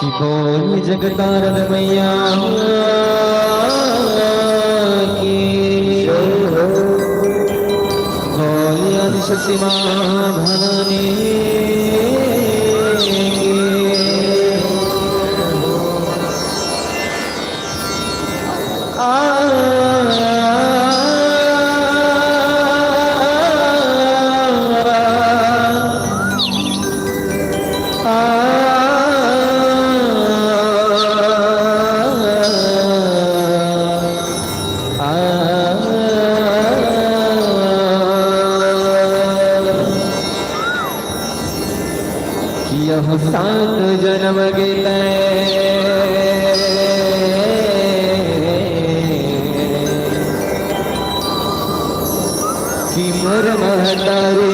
कि बोल जगतारण मैया की बोल आदिशक्ति मां भवानी की यह सात जन्म गिले कि मोर महतारी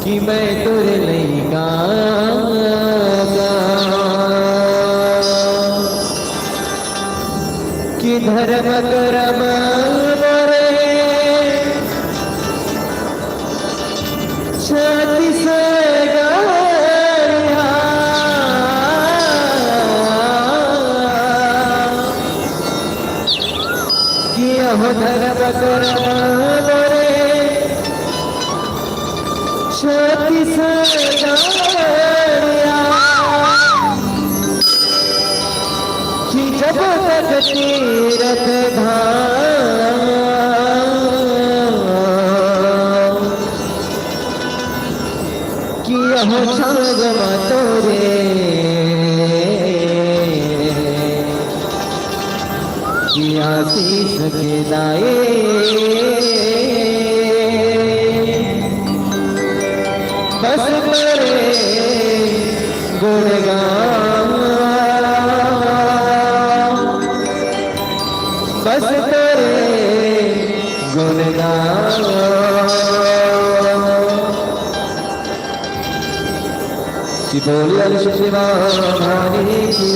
कि मैं तुर नहीं गा कि धर्म कर्म मोरे छाती से गाया कि यह धर्म कर्म मोरे छाती से गाया कि जब तक तीरथ धाम कि यह संगम तोरे कि आशीष के दाए बस करे गुणगान बस तेरे गुणगान कि बोल आदिशक्ति मां भवानी की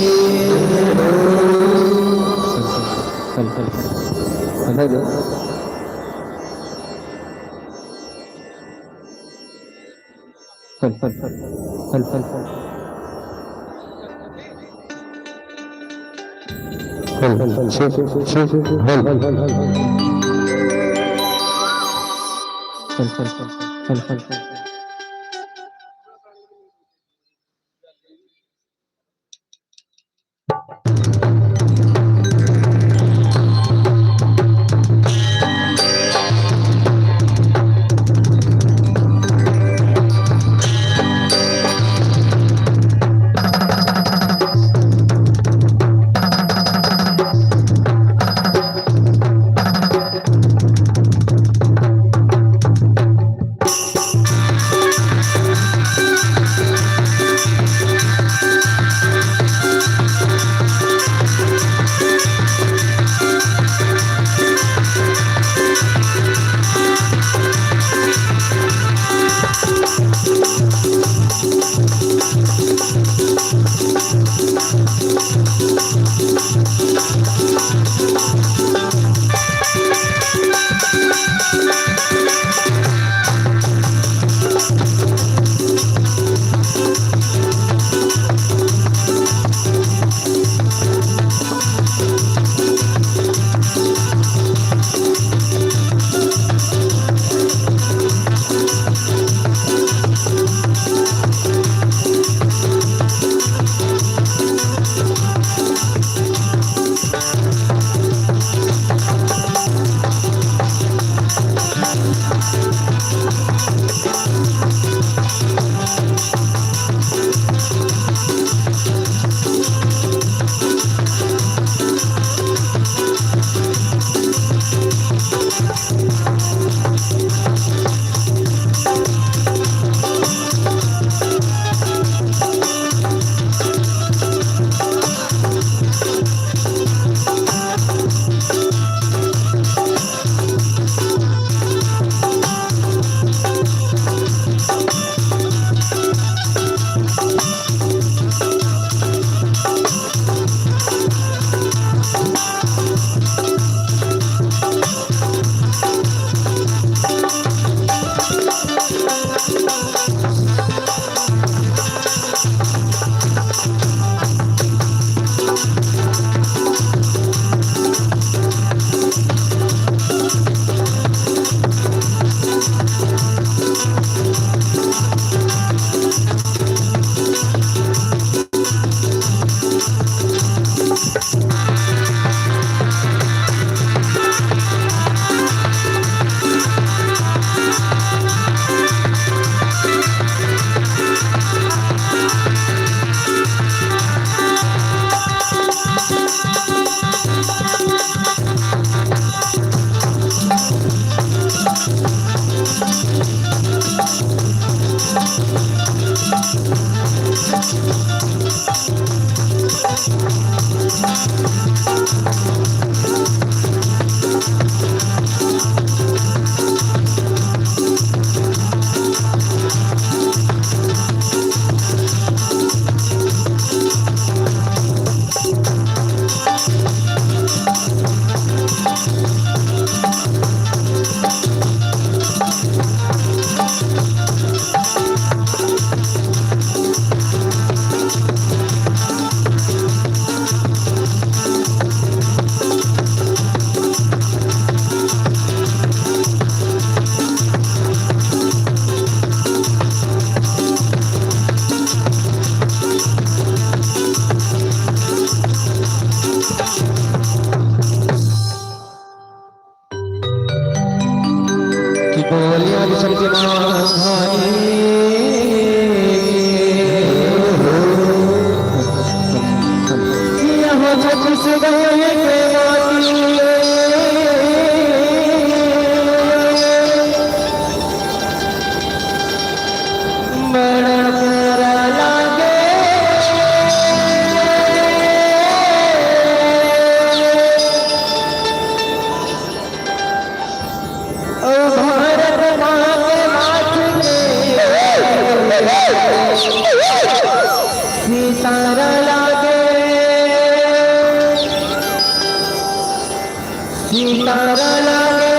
सितारा लागे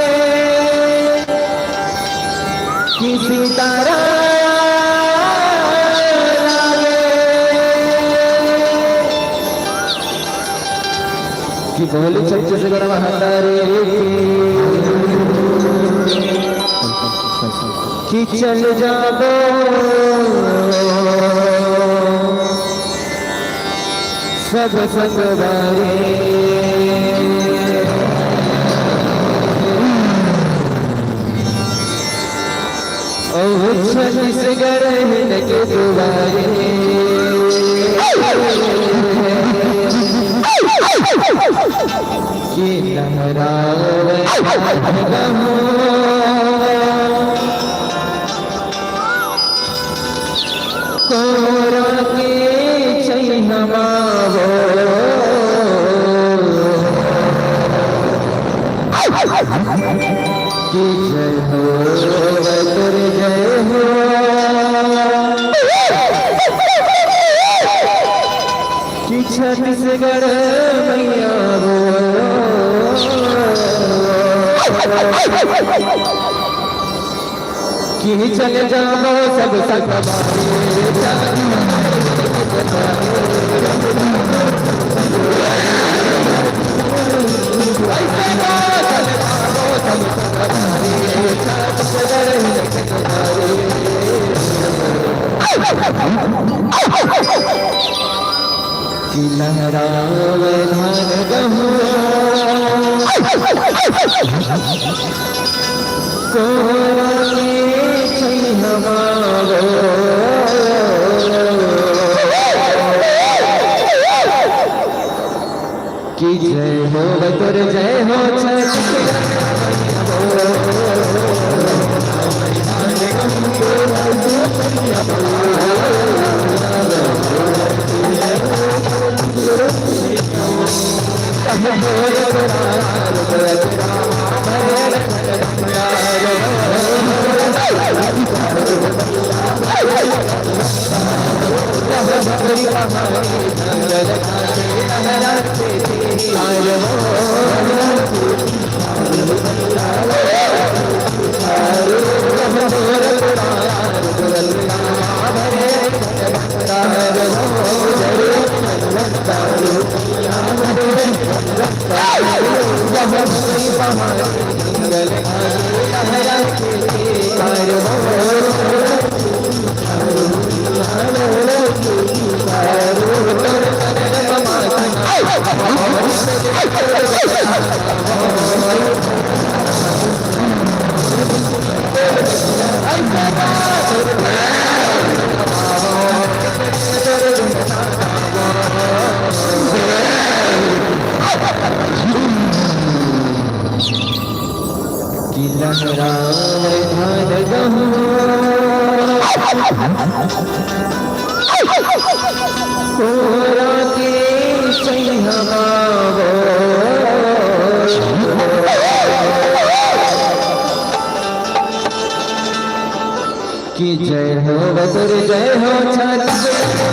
कि सितारा लागे कि बोली छत्तीसगढ़ महातारे कि चल जाबो सब संगवारे छत्तीसगढ़ के दुआरे कि लहरावे कोरा के चैनमावो कि जय हो बतुर जय हो कि छत्तीसगढ़ मैया हो कि चल जाओ सब कि लहरावे धान गहुआ कोरा के चैनमावो कि जय हो बतुर जय हो कोरा के चैनमावो कि जय हो बतुर जय हो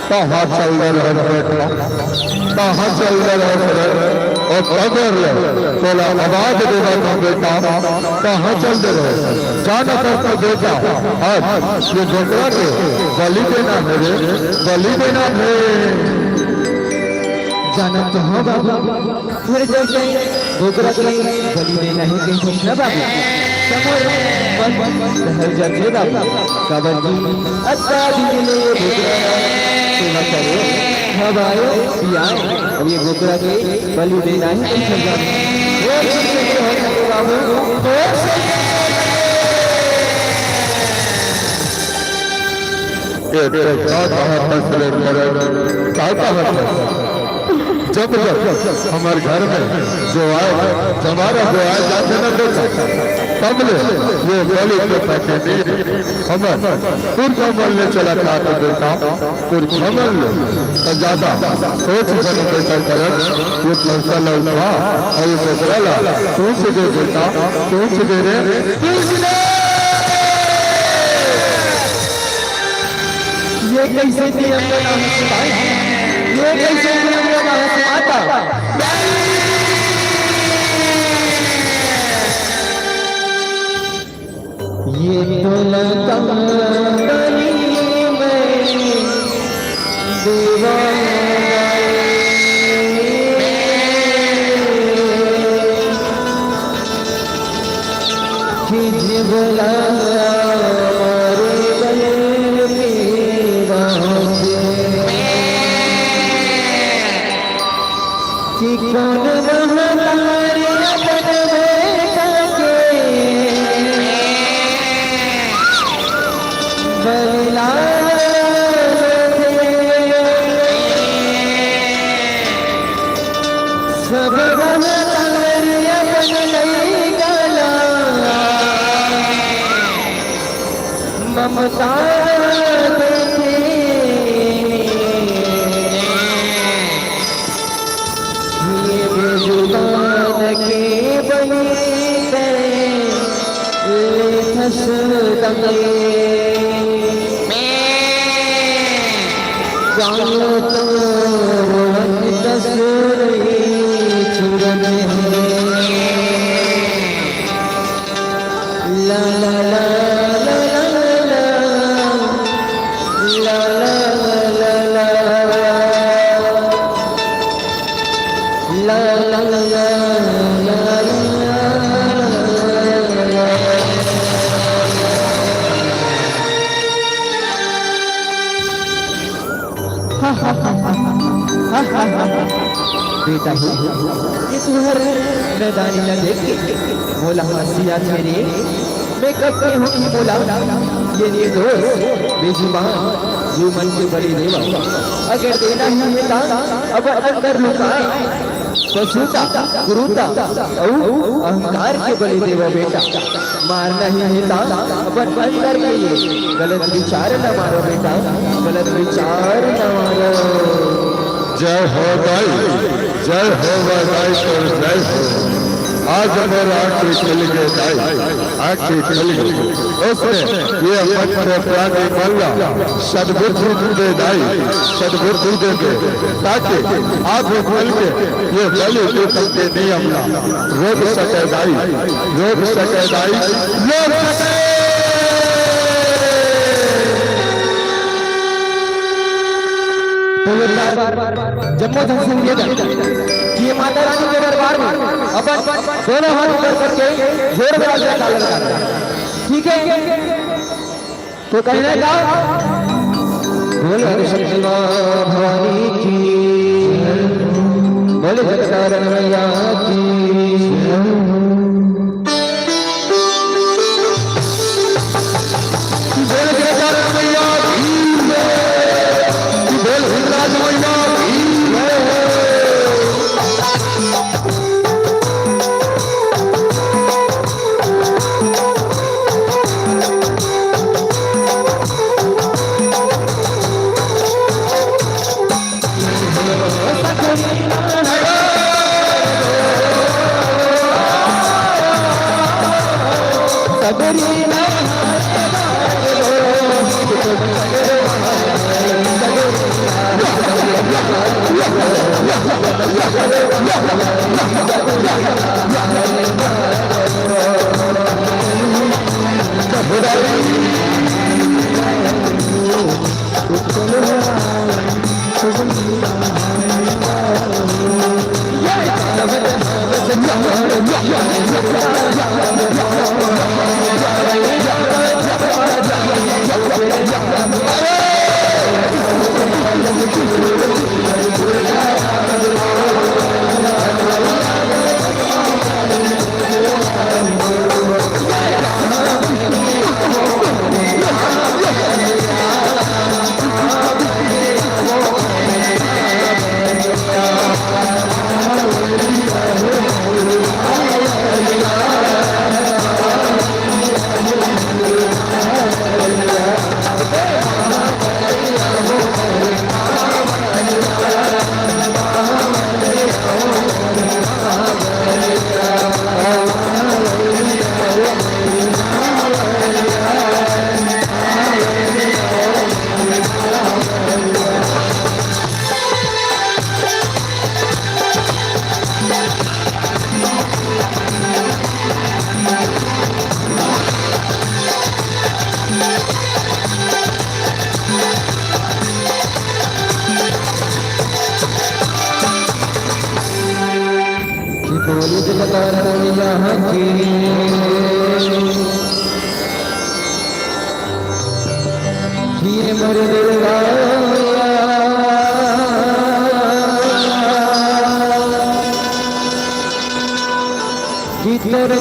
कहाँ चल रहे बेटा, कहाँ चल रहे और कबर तोला आवाज देगा था बेटा, कहाँ चल रहे जाना करता बेटा। आज ये झोकरा के बलि देना है रे, बलि देना है। जाना तो हो बाबू, थोड़े देर से झोकरा के बलि देना है कहीं ना बाबू। हर जगह बाबू कबड्डी अच्छा भी ले सेवा करो, अब आयो पियाओ। अब ये गोकरा के बलि देना है जब हमारे घर में जो आए हमारा जो आए जाते न देखा तब ले वो बलि के पैके हमर पूर्व कमल ले चला था तो बेटा पूर्व कमल ले तो ज्यादा सोच बन बेटा कर वो पैसा लौटा और ये बदला सोच दे बेटा, सोच दे रे ये कैसे नियम बना है, ये कैसे नियम बना है आता। ये तो लगा बलि में दीवाना खींच बुला मारे गले की बाहों से कि कौन बहतारी अपन बेटा के बलिला सब बहतारी अपन नहीं गला ममता जुबान के बने जानो तो चुरने ला ला ला ला ला ला ला ला ला ला बेटा ये तुम्हारे मैदानी न देख के बोला हसिया मेरे मैं कब के हूँ बोला ये नहीं दोस्त बेजुबान जो मन के बड़ी देवा अगर देना ही है दान अब कर लूँगा पशुता गुरुता अहंकार के बलि देवा बेटा मारना ही है दान अपन बंद कर ये गलत विचार न मारो बेटा गलत विचार न मारो जय हो दाई जय हो दाई और जय हो आज मेरा आंखें चल गए दाई आंखें चल गई उसने ये अपने प्राणी मल्ला सद्बुद्धि दे दाई सद्बुद्धि दे के ताकि आप खोल के ये बलि देवता के नियम रोक सके दाई रोक सके दाई रोक सके जम्मू धन कि ये माता रानी के दरबार में अपन दोनों हाथ ऊपर करके जोर में डालन करना ठीक है तो कहने का बोले हरिशक्ति भवानी की बोले जगतारण मैया की बोली जगतारण मैया की ये मर जितर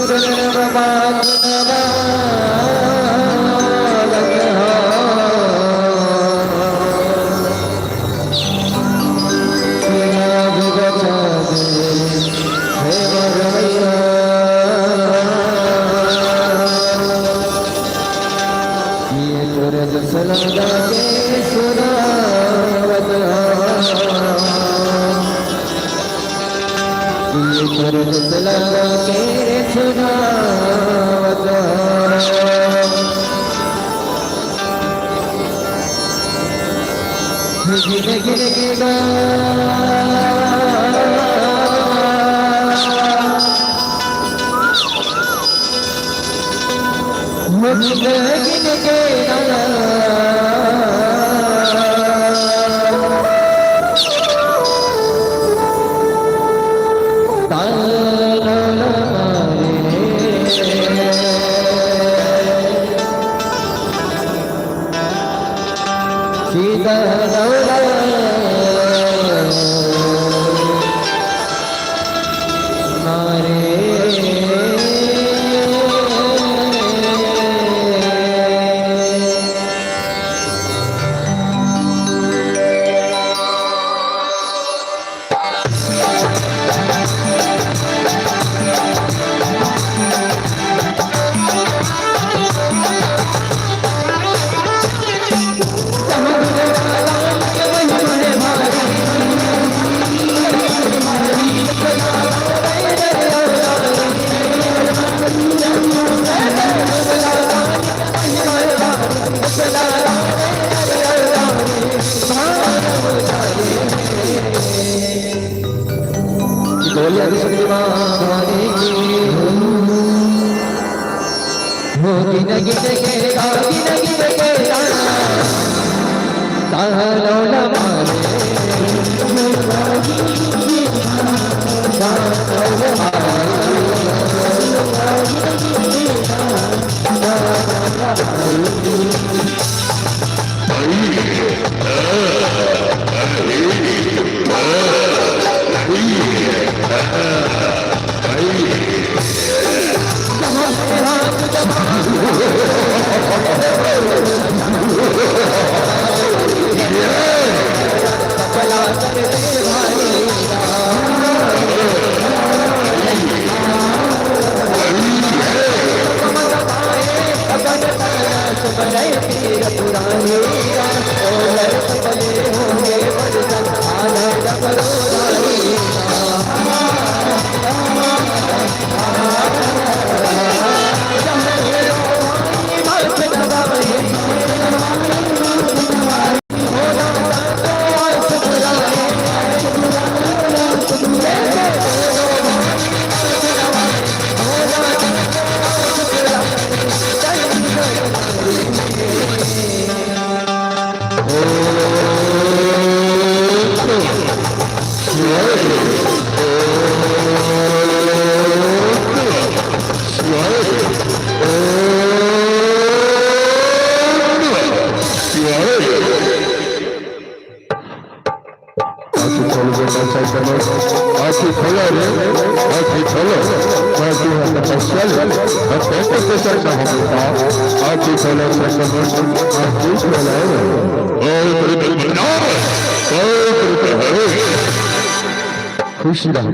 खुशी रह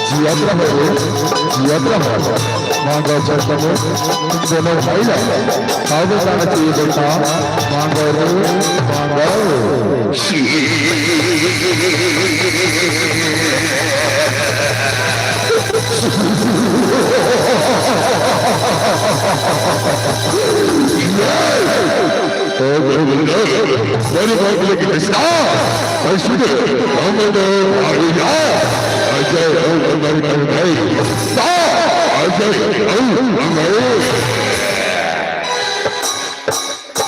जियत रहो मांगो चर्चा में दोनों भाई खाओ जाना चाहिए बेटा मांगो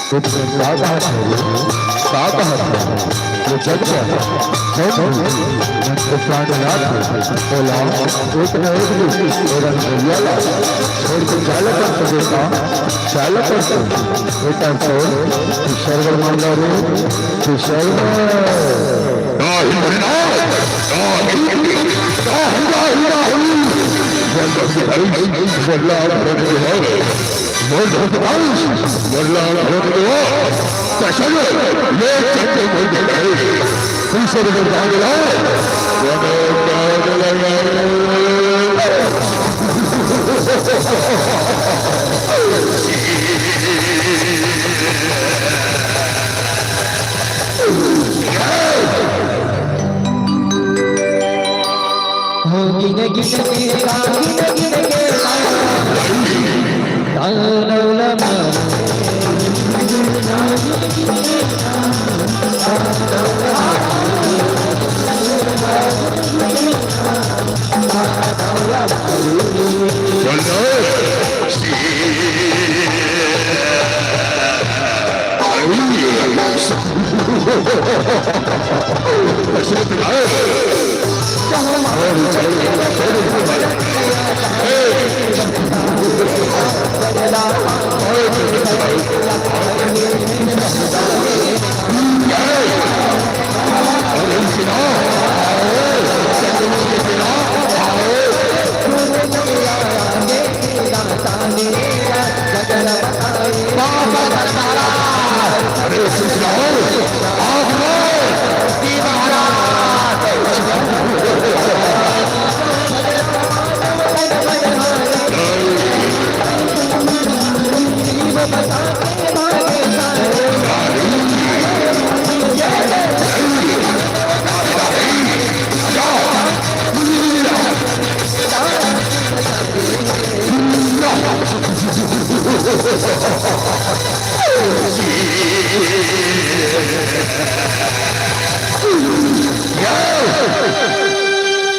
तुमने क्या कहा था क्या कहा था ये जग का मन को प्राण याद है बोला एक न एक दिन मेरा भैया ला छोड़ के चाल कर देता चाल कर बेटा छोड़ शर्वर मांगा रे शर्वर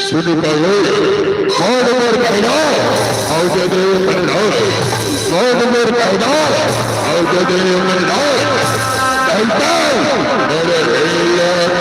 सुनी पहले कौन मेर कहना आओ दे कहना कौन मेर कहना आओ दे कहना कहता मेरे भैया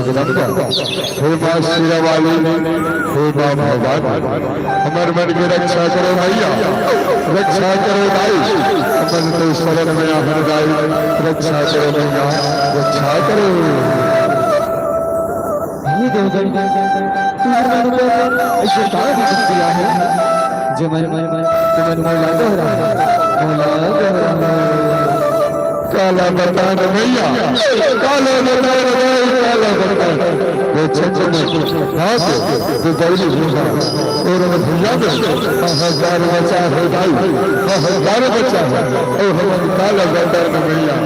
हे माँ शेरा वाली हे माँ भगवान हमारे मन की रक्षा करो भैया रक्षा करो भाई मन तो शरण में हर गाय रक्षा करो भैया रक्षा करो ये देवगन तुम्हारे मन में ऐसे तार भी दिया है जो मन मौला दोहरा काला बरदान भैया काला बरदान काला बरदान वो छज्जे में हाथ जो गौरी होगा और भैया में हजार बच्चा है भाई हजार बच्चा है और हम काला बरदान भैया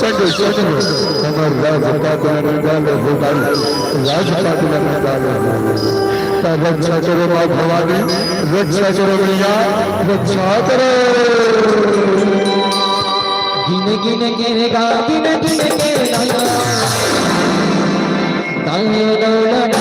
संग संग हमार राजपाट में डाले भोगाई राजपाट में डाले रक्षा करो माँ भवानी रक्षा करो मैया रक्षा करो गिने गिने गिने गा गिने गिने गिने गा ताने दौलत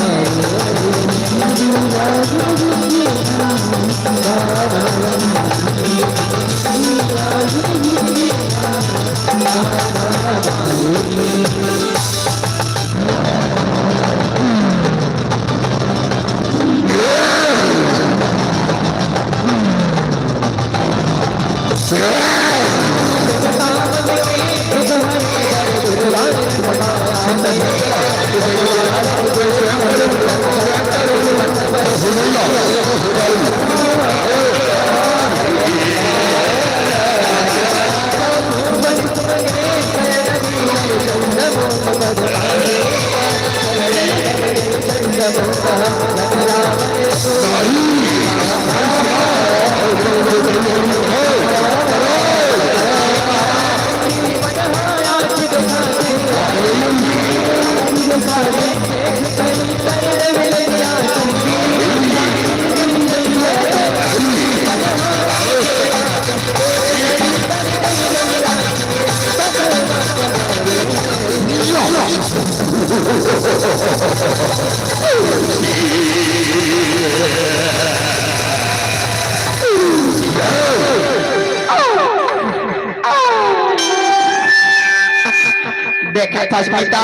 देखा था बेटा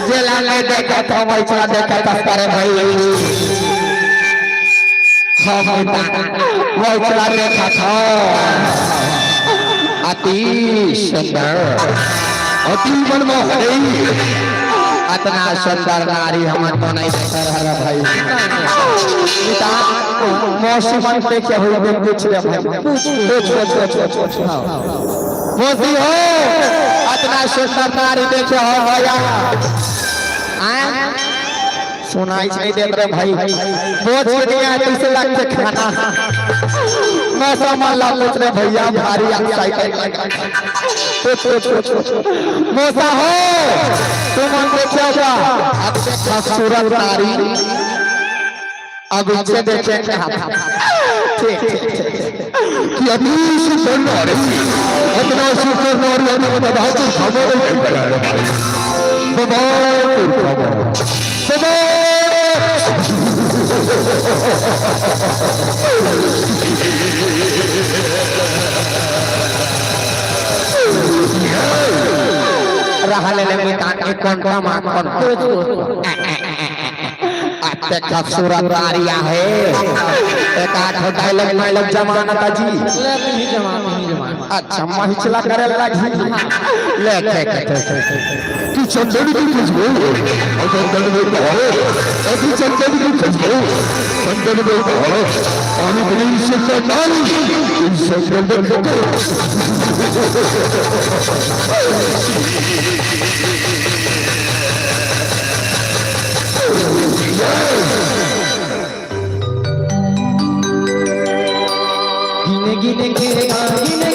जेला में देखा था वैसा देखा था करे भाई हाँ बेटा वैसा देखा था अति सुंदर अति मनमोहनी इतना सुंदर नारी हमारे को नहीं देखा रहा भाई बेटा मौसम देखे हुए कुछ मोदी हो इतना सुंदर नारी देखे हो यार सुनाई नहीं देते रहे भाई बोझ के दिया कैसे लगते खाना मौसम अल्लाह पूछ रहे भैया भारी मौसा हो तुम देखे होगा अब खूबसूरत नारी अब इनसे देखेंगे ठीक कि अभी सुंदर नारी इतना सुंदर नारी हमें बता तो खबर नहीं पड़ा रहा ले में काटे कौन का मां कौन अत्ते खूबसूरत नारियां है एक आठ डायलॉग डायलॉग जमाना का जी नहीं जमाना अच्छा महिचला करे लगी ले कि चंदन की खुशबू और चंदन में बहारो अभी चंदन की खुशबू चंदन में बहारो पानी बनी से नारी इसे चंदन को गिने गिने गिने गिने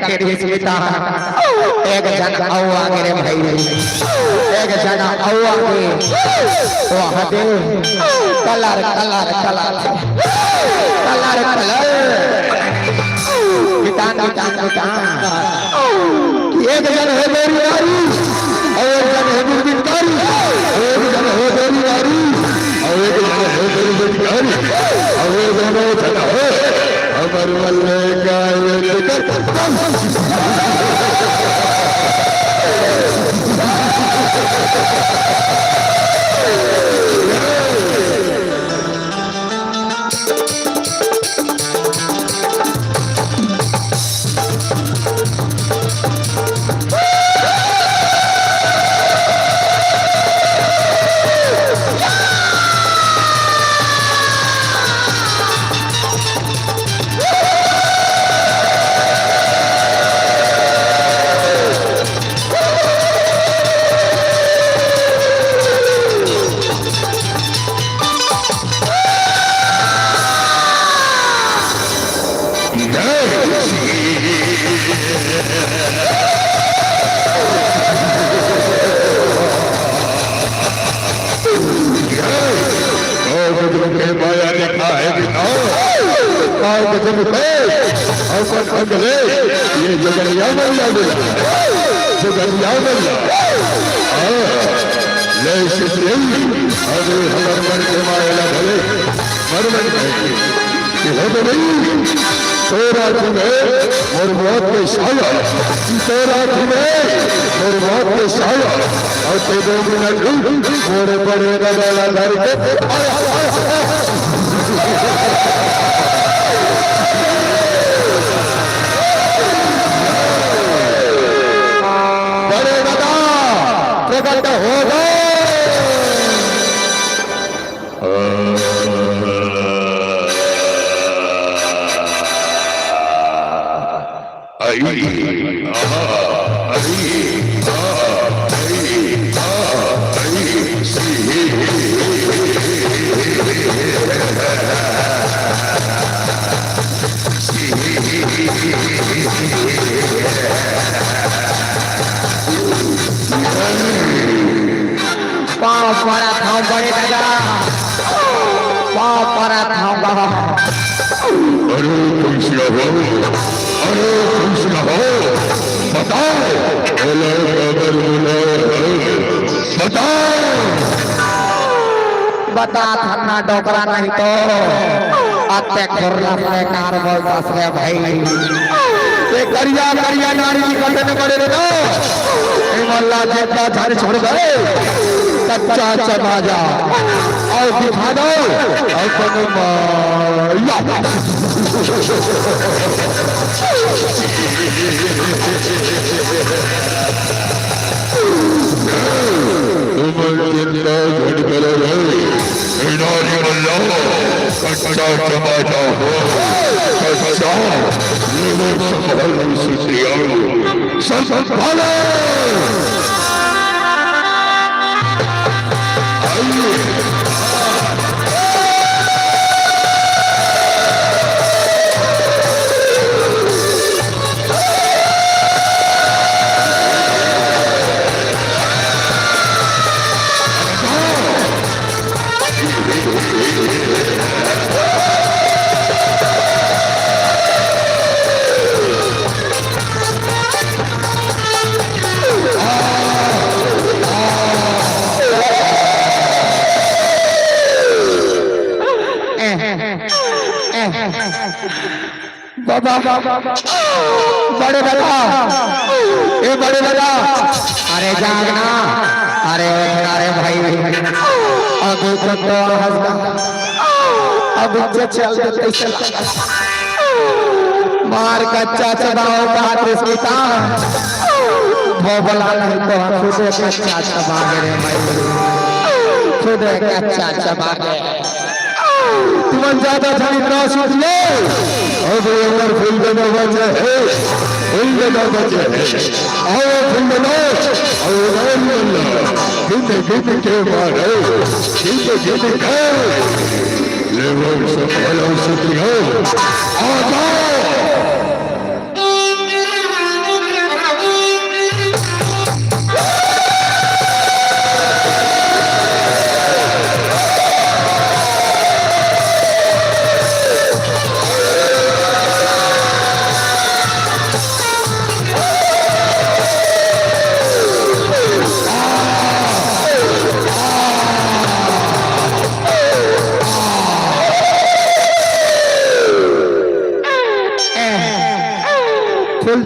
के स्मिता एक जन औआ रे भाई एक जन औआ के वो हदे colour colour colour colour colour कितान एक जन है मेरी नारी और एक जन है मेरी कारी एक जन है मेरी नारी और एक जन है मेरी कारी और एक जन है अमर वल्ले का माया लिखा है ये जगरिया बल्ला जगरिया बल्ला ले अरे हमारे मन के माया भले मरमन कि हो तो नहीं तोरा तुम्हें और मौत के साया तोरा तुम्हें और मौत के साया और ते 2 मिनट मोड़े पड़े गला धर के बड़े दादा प्रकट हो गए पाँव पड़ा था बड़े दादा पाँव पड़ा था अरे तुमसे हो बताओ बता था डोकरा नहीं तो अत्ते खुर्रा से कार बोल दस रे भाई ये करिया करिया नारी निकलने में बड़े ना मल्ला जेता झाड़ छोड़ गए कच्चा चबाजा और दिखा दो और कच्चा चबाजा हो कच्चा संभालो बाबा बड़े दादा ये बड़े दादा अरे जागना अरे भाई अब चल मार कच्चा चबाओ बात स्मिता वो बोला नहीं तो हम खुद कच्चा चबा गए खुद कच्चा चबा गए तुम ज्यादा थोड़ी ना सोच लो अब अगर फूल देना बचे है फूल देना बचे है आओ फूल देना और गीत के मारे गीत के ले वो सब वालों से आ जाओ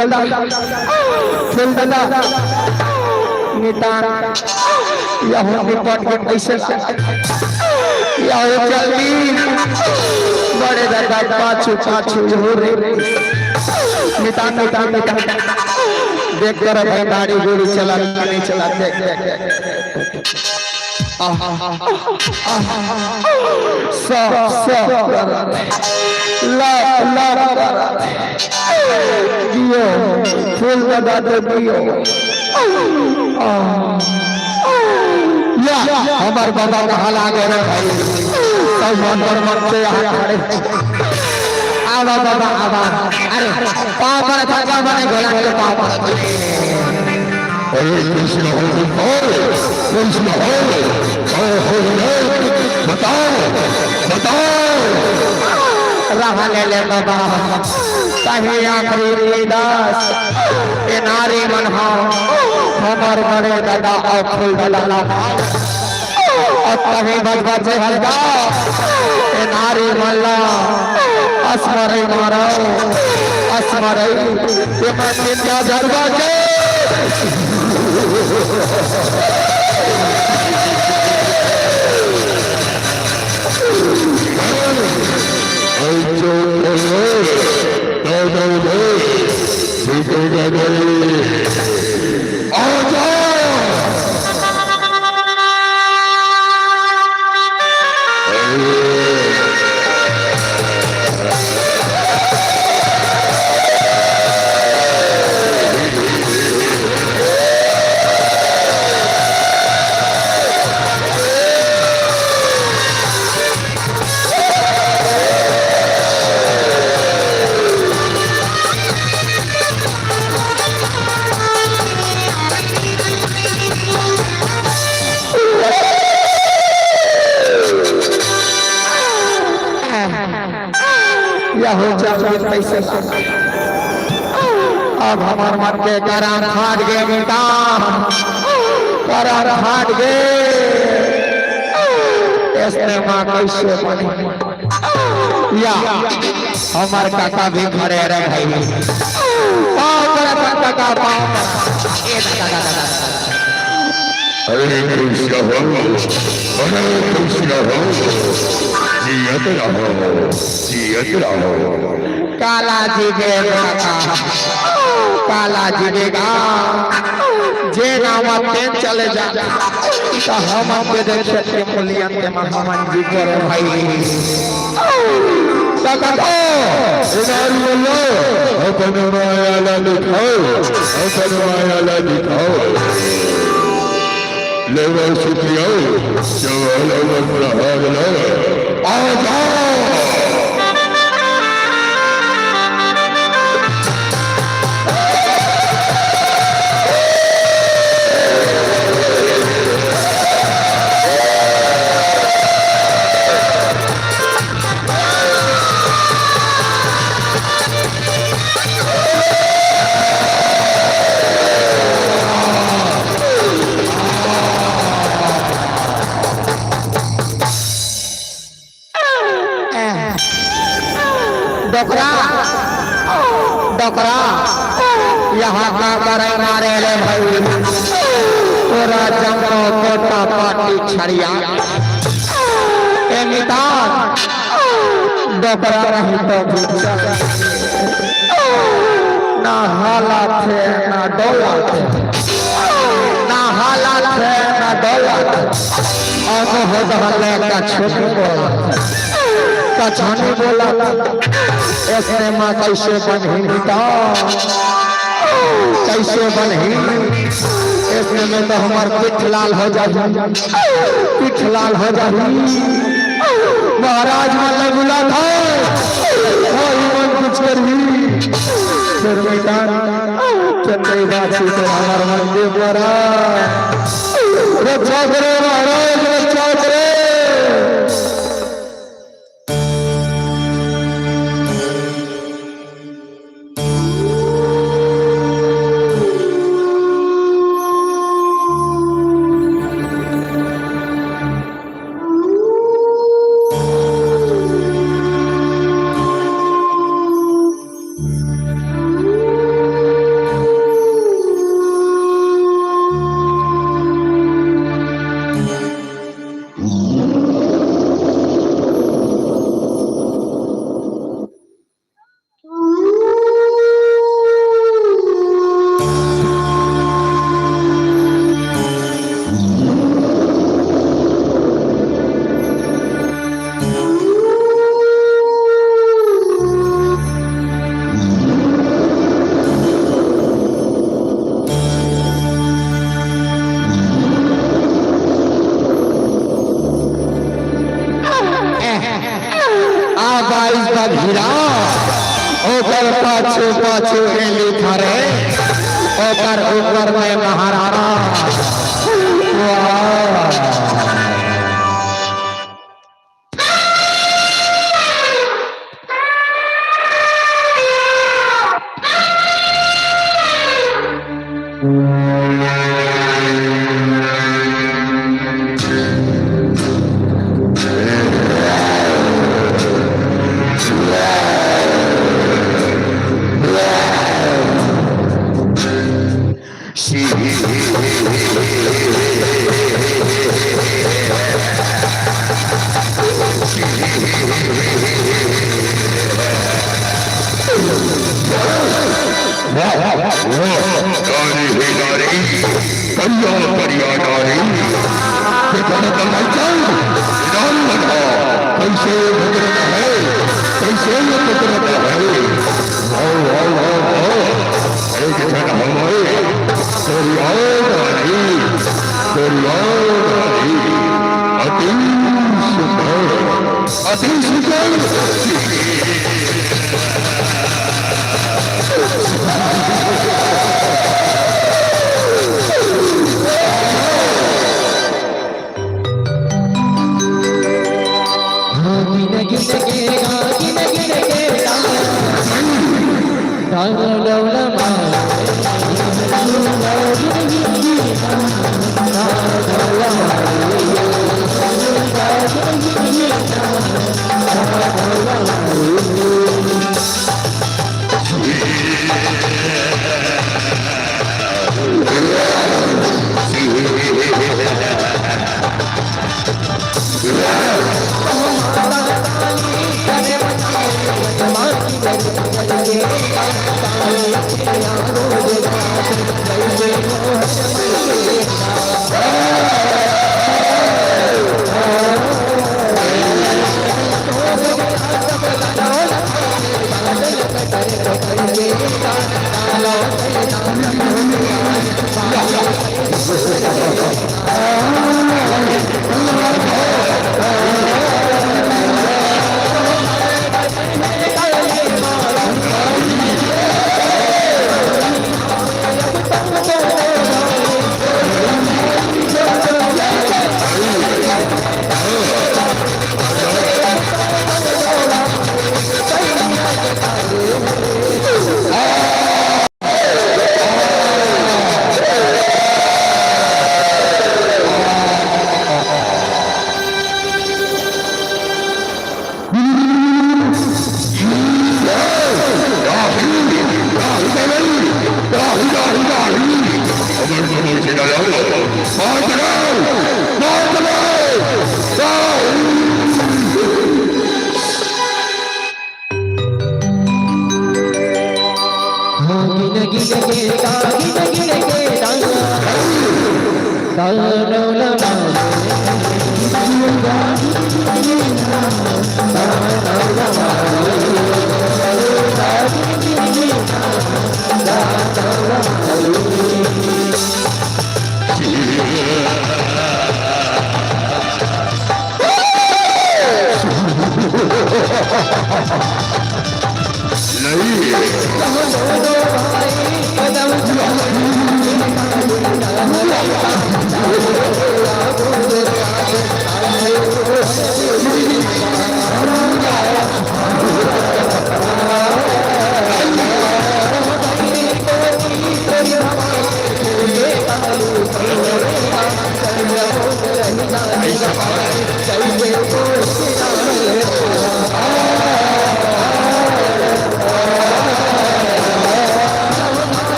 फूल दादा नितान यह निपट के कैसे यह जल्दी बड़े दादा पाछू पाछू हो रे नितान नितान नितान देख कर भाई गाड़ी गोली चला नहीं चला देख देख दियो फूल दादा दे दियो हमारे बाबा का हाल आ गया भाई सब मन से यहाँ खड़े आवा बाबा आवा अरे पाँव पर थका बने गोला के पाँव पर कृष्ण बताओ बताओ रहा ले बाबा कहीं आखिरी दास ये नारी मन हमार बड़े दादा और फूल दादा और कहीं बच हल्का ये नारी मल्ला अस्मरे मारो अस्मरे ये मैं चिंता जरवा के हो जाए पैसे अब हमार मन के करार फाट गए बेटा करार फाट गए इसने माँ कैसे बने या हमार काका भी खड़े रहे भाई पाँव पर काका पाँव हरे कृष्ण जियत रहो काला जी बेगा काला जी बेगा जे नाम तेन चले जा तो हम आपके देख के मूल्यन के महामन जी करे भाई काका इधर बोलो अपन माया ला दिखाओ लेवा सुखियो जवाल प्रहार लो आओ जाओ डोकरा यहाँ का करे मारे ले भाई पूरा जंगल कोटा पाटी छड़िया नितान डोकरा नहीं तो ना हालात है ना दौलत ना हालात है ना दौलत और हो दहले का छोटी बोला कछानी बोला ऐसे माँ कैसे बनहीनता कैसे बनहीन ऐसे में तो हमार पीठ लाल हो जाए पीठ लाल हो जाए महाराज मन बुला था मन कुछ कर भी फिर मैदान चंद्री बाजी तो हमार मन दे बोरा रक्षा करे महाराज रक्षा करे का हीरा ओकर पाछू पाछू गेली थारे ओकर ऊपर में महाराणा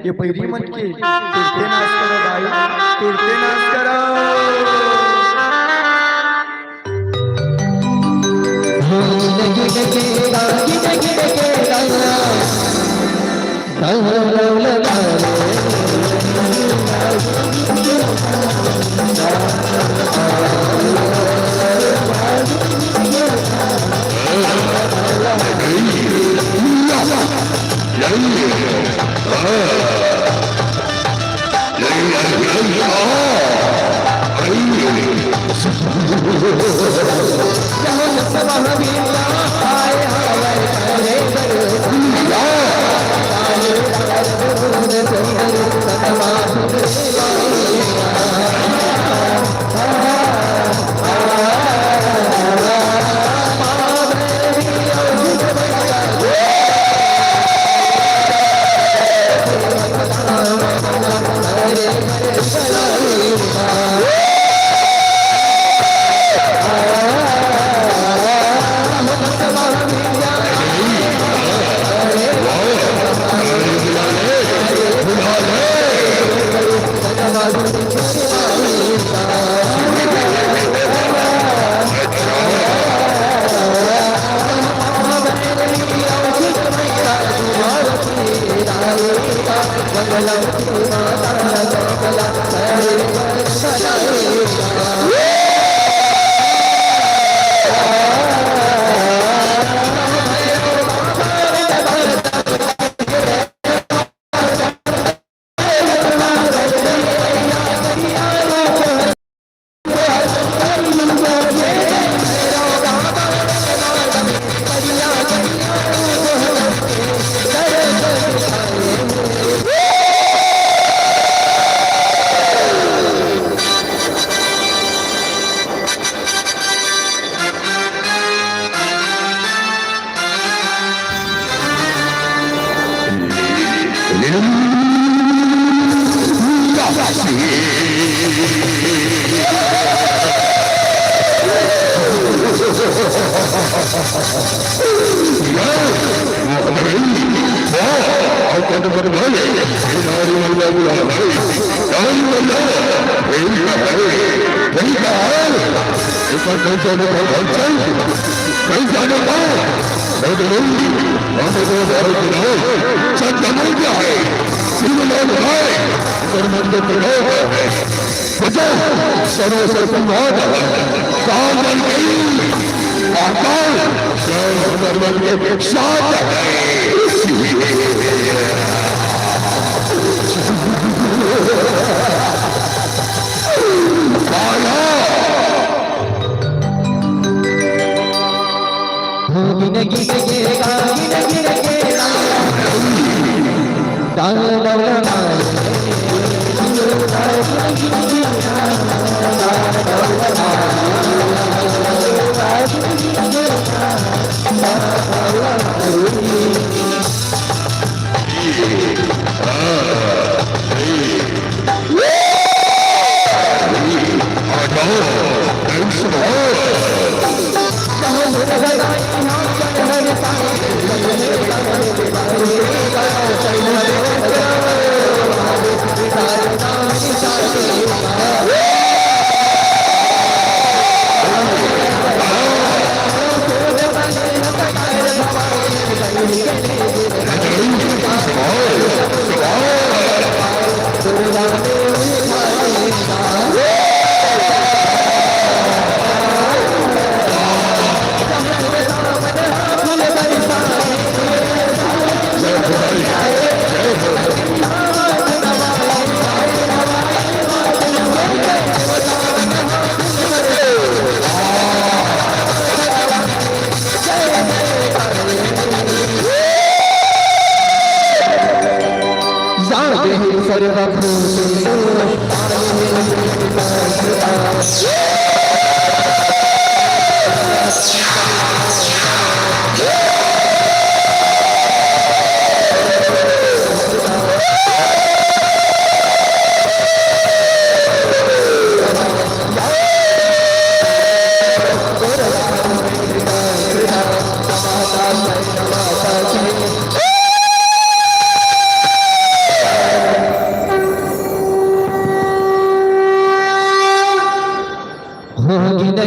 ये पैरी मन के तुरते नाच करो भाई, तुरते नाच करो। लगे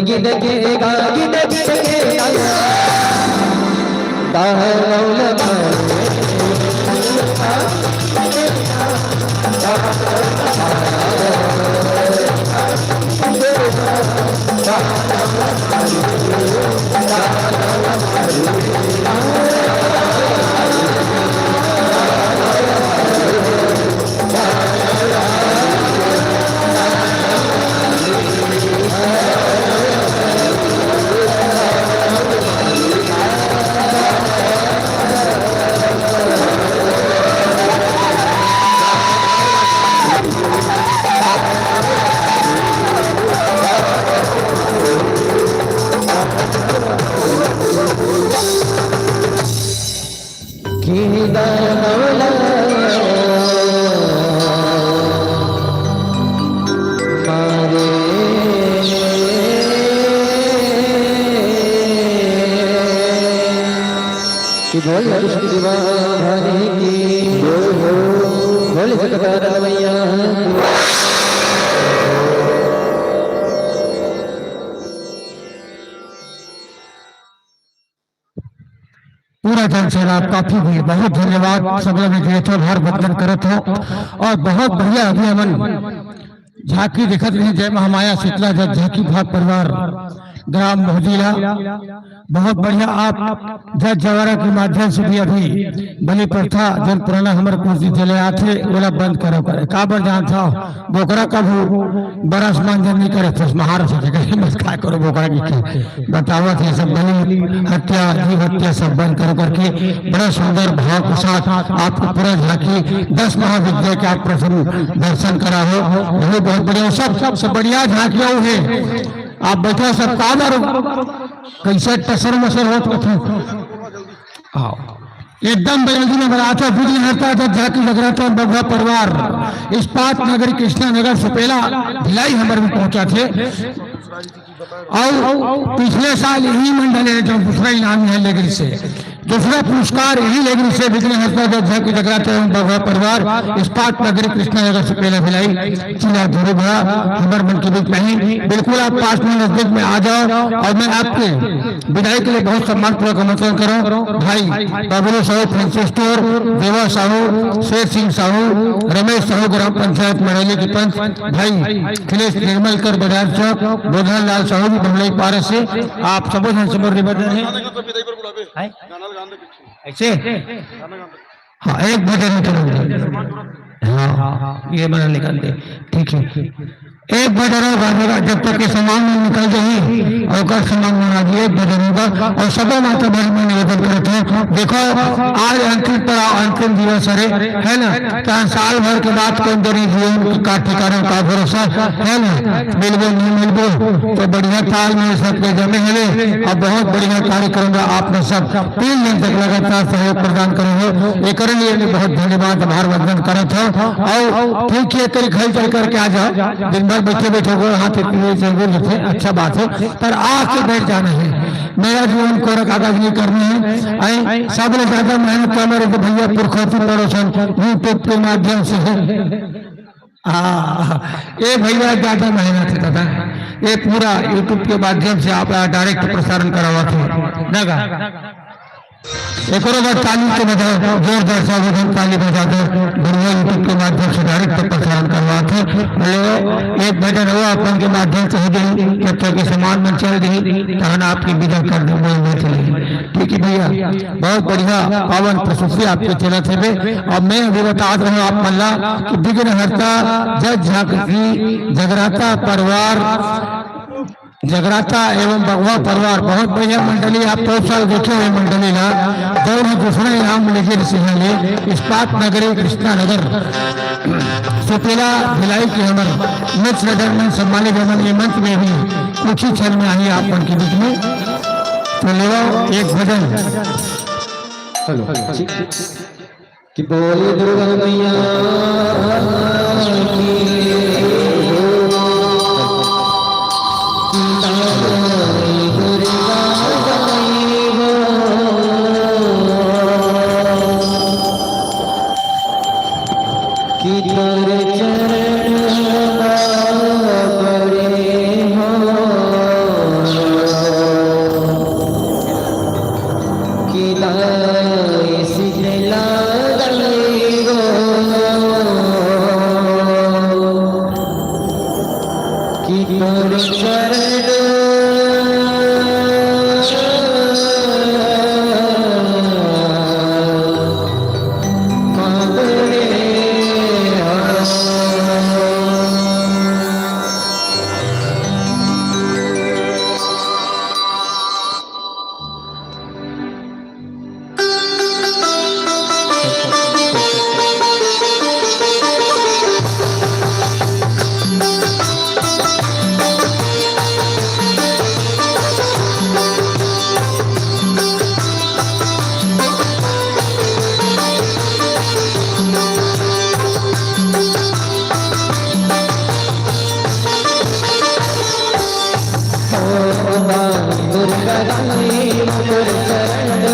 गिन खुदा मौला मारे कि बोल उसकी दीवानी की बोल सकता रवैया पूरा जन सैलाब काफी हुई। बहुत धन्यवाद सब लोग जयथो भार बंदन करत हो और बहुत बढ़िया अभी अमन झांकी दिखत रही। जय महामाया शीतला जब झांकी भाग परिवार ग्राम मोहजीला बहुत बढ़िया। आप जज जवारा के माध्यम से भी अभी बलि प्रथा जन पुराना हमारे कुछ दिन चले आते बोला बंद करो करे काबर जान था बोकरा कब बड़ा समान जन नहीं करे थे महाराष्ट्र जगह मत क्या करो बोकरा की बतावा थे सब बलि हत्या जीव हत्या सब बंद करो करके बड़ा सुंदर भाव के साथ आपको पूरा झांकी 10 महाविद्यालय के आप प्रथम दर्शन करा हो वो बहुत बढ़िया। सबसे बढ़िया झांकियां है आप बैठो सब काम कैसे टसर मसर हो आओ एकदम जल्दी में बनाता बिजली हरता था झांकी लग रहा था। बगुआ परिवार इस्पात नगरी कृष्णा नगर सुपेला भिलाई हमारे में पहुंचा थे और पिछले साल यही मंडल है जो दूसरा इनाम है लेगिरी से दूसरा पुरस्कार यही लेगिरी से बिजली हरता था झांकी लग रहा था। बगुआ परिवार इस्पात नगरी कृष्णा नगर सुपेला भिलाई चिला धोरे भरा हमारे मन के बीच में ही बिल्कुल आप 5 मिनट नजदीक में आ जाओ और मैं आपके विदाई के लिए बहुत सम्मान पूर्वक आमंत्रण करूं। भाई बाबुल साहू फैंसी स्टोर देवा साहू शेर सिंह साहू रमेश साहू ग्राम पंचायत मरेली की पंच भाई अखिलेश निर्मलकर बाजार चौक बोधन लाल साहू भी बमलाई पारस से आप सब निबंधन है ऐसे हाँ एक भजन करोगे हाँ ये बना निकाल दे ठीक है एक भजन होगा जब तक के सामान में निकल जाए और सामान बना दिए एक भजन होगा और सब माता बहन में निवेदन करते हैं। देखो आज अंतिम दिवस है ना तो साल भर के बाद कौन जरी जीवन का ठिकाना का भरोसा है ना मिलबो नहीं मिलबो तो बढ़िया ताल में सबके जमे है और बहुत बढ़िया कार्यक्रम आपने सब 3 दिन तक लगातार सहयोग प्रदान करे एक लिए बहुत धन्यवाद आभार वंदन करत हो और ठीक है करी खाई चल करके आ जाओ दिन भर बैठे बैठे गो हाथ इतने अच्छा बात है पर आके बैठ जाना है। मेरा जीवन कोरा कागज नहीं करनी है सब लोग ज्यादा मेहनत कर मेरे तो भैया पुरखौती पड़ोसन यूट्यूब के माध्यम से है ये भैया ज्यादा मेहनत है दादा ये पूरा यूट्यूब के माध्यम से आप डायरेक्ट प्रसारण करावा थे एक और बार ताली के बजाय जोरदार सावधान ताली बजा दो बढ़िया यूट्यूब के माध्यम से डायरेक्ट प्रसारण करवाते बोले एक भजन हुआ अपन के माध्यम से हो गई जब तक समान में चल रही तहन आपकी विदा कर देंगे ठीक है भैया बहुत बढ़िया पावन प्रस्तुति आपके चला थे और मैं अभी बता रहा हूँ आप मल्ला कि विघ्नहर्ता जज झांकी जगराता परिवार जगराता एवं बगवा परिवार बहुत बढ़िया मंडली आप बहुत साल देखे हुए मंडली ना दोनों दूसरा इनाम लेके सिंहले इस्पात नगरी कृष्णा नगर सुपेला भिलाई के हमर मित्र नगर में सम्मानित हमन मंच में भी कुछ ही क्षण में आई आप के बीच में तो ले एक भजन कि बोले दुर्गा मैया मुकुर चरण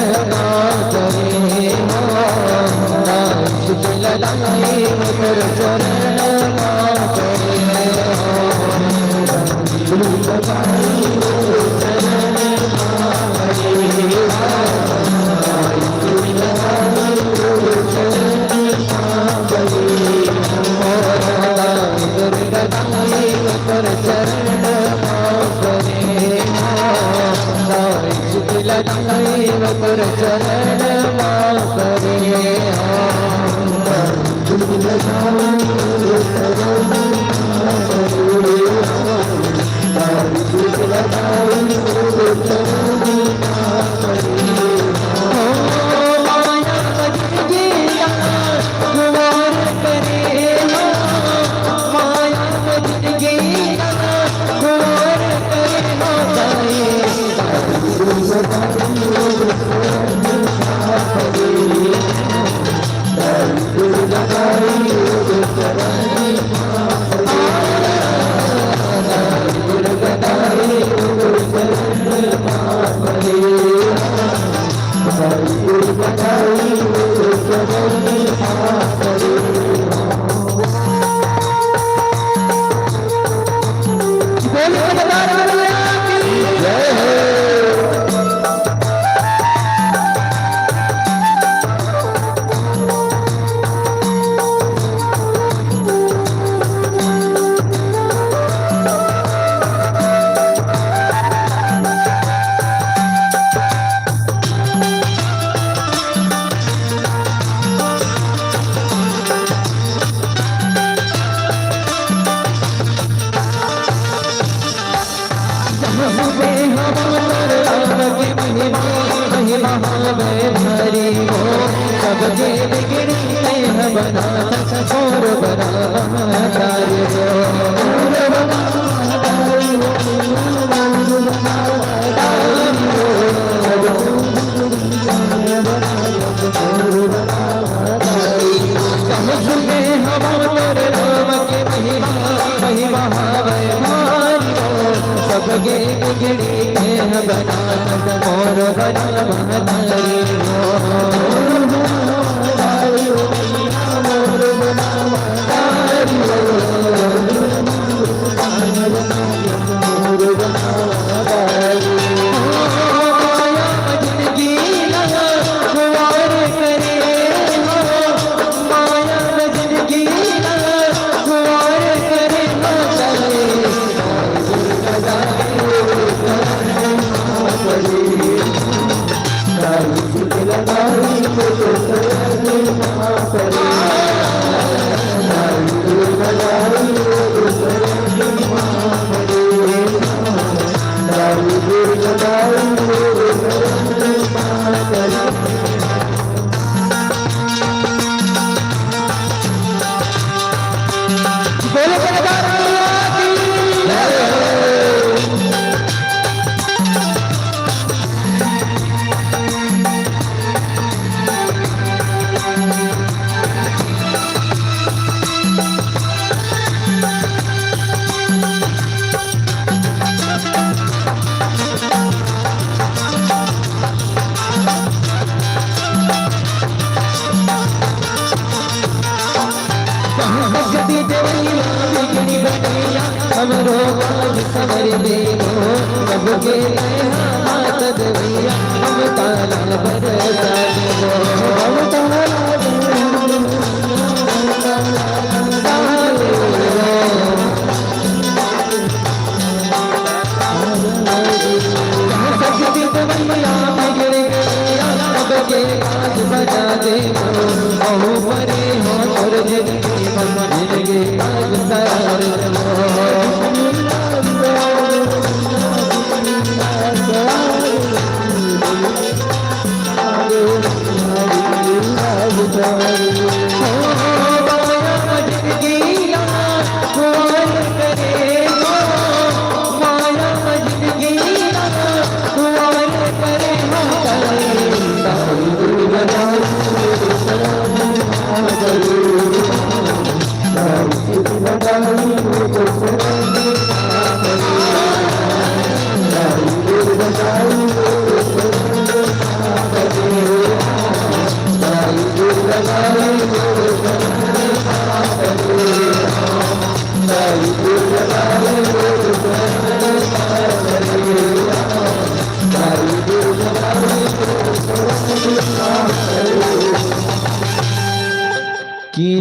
करे इश्क लगाए मुकुर चरण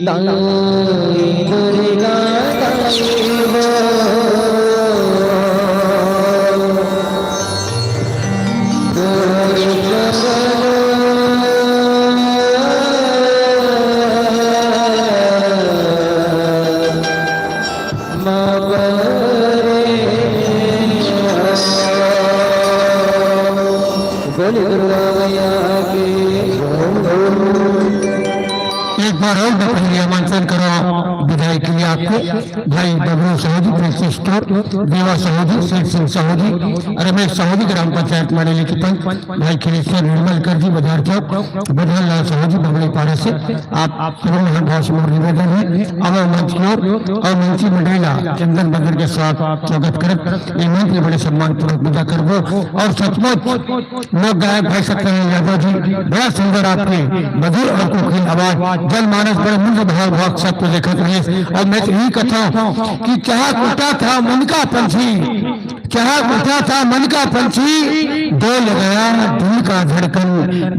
दाई दुर्गा दाई वो बोले दुर्गा मैया की एक बार और मैं पहले आमंत्रण करो विदाई के लिए आपको भाई बबलू साहू जी प्रेस स्टोर, देवा साहू जी, शेख सिंह साहू जी, रमेश साहू जी ग्राम पंचायत मारेली की पंच, भाई खिलेश्वर निर्मलकर जी बाजार चौक, बदन लाल साहू जी बबली पाड़े से आप सभी महानुभाव से मोर निवेदन है अमर मंच की ओर और मंची मंडेला चंदन बंदर के साथ स्वागत कर ये मंच बड़े सम्मान पूर्वक विदा कर दो। और सचमुच लोक गायक भाई सत्यनारायण यादव जी बड़ा सुंदर आपके मधुर और कोकिल आवाज जनमानस बड़े मुंड भाव भाग सबको देखत रहे। और मैं यही कहता हूँ कि क्या उठा था मन का पंछी, क्या उठा था मन का पंछी, डोल गया दिल का धड़कन,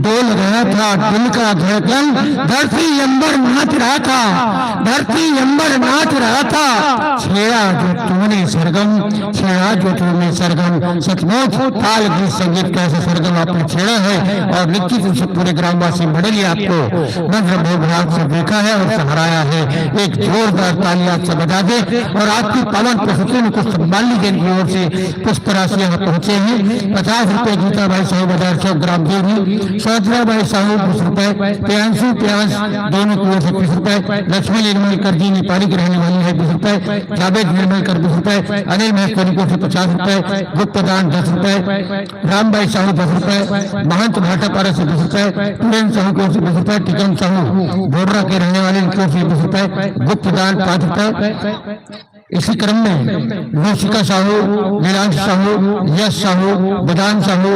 डोल गया था दिल का धड़कन, धरती अंबर नाच रहा था, धरती अंबर नाच रहा था, छेड़ा जो तुमने सरगम, छेड़ा जो तुमने सरगम। सचमुच ताल गीत संगीत का ऐसा सरगम आपने छेड़ा है और निश्चित रूप से पूरे ग्रामवासी मंडली आपको नजर भोग से देखा है और सराहाया है। एक जोरदार ताली आपसे बजा दे और आपकी पावन प्रस्तुति में कुछ सम्मान लीजिए की ओर से पुष्प राशि यहाँ पहुंचे हैं। 50 रुपए गीता भाई साहू बाजार चौक ग्राम देवी, सौजरा भाई साहू 20 रुपए, प्यांशु प्यांश दोनों की ओर से 20 रुपए, लक्ष्मी निर्मलकर जी नेपाली की रहने वाली है 20 रुपए, जावेद निर्मलकर 20 रुपए, अनिल महेश्वरी को 50 रुपए, गुप्त दान 10 रुपए, राम भाई साहू 10 रुपए, महंत भाटापारा से 20 रुपए, पुरेन साहू को 20 रुपए, टिकम साहू बोर्रा के रहने वाले इनको 20 रुपए, गुप्त दान 5 रुपए। इसी क्रम में लौशिका साहू, नीलांश साहू, यश साहू, बदान साहू,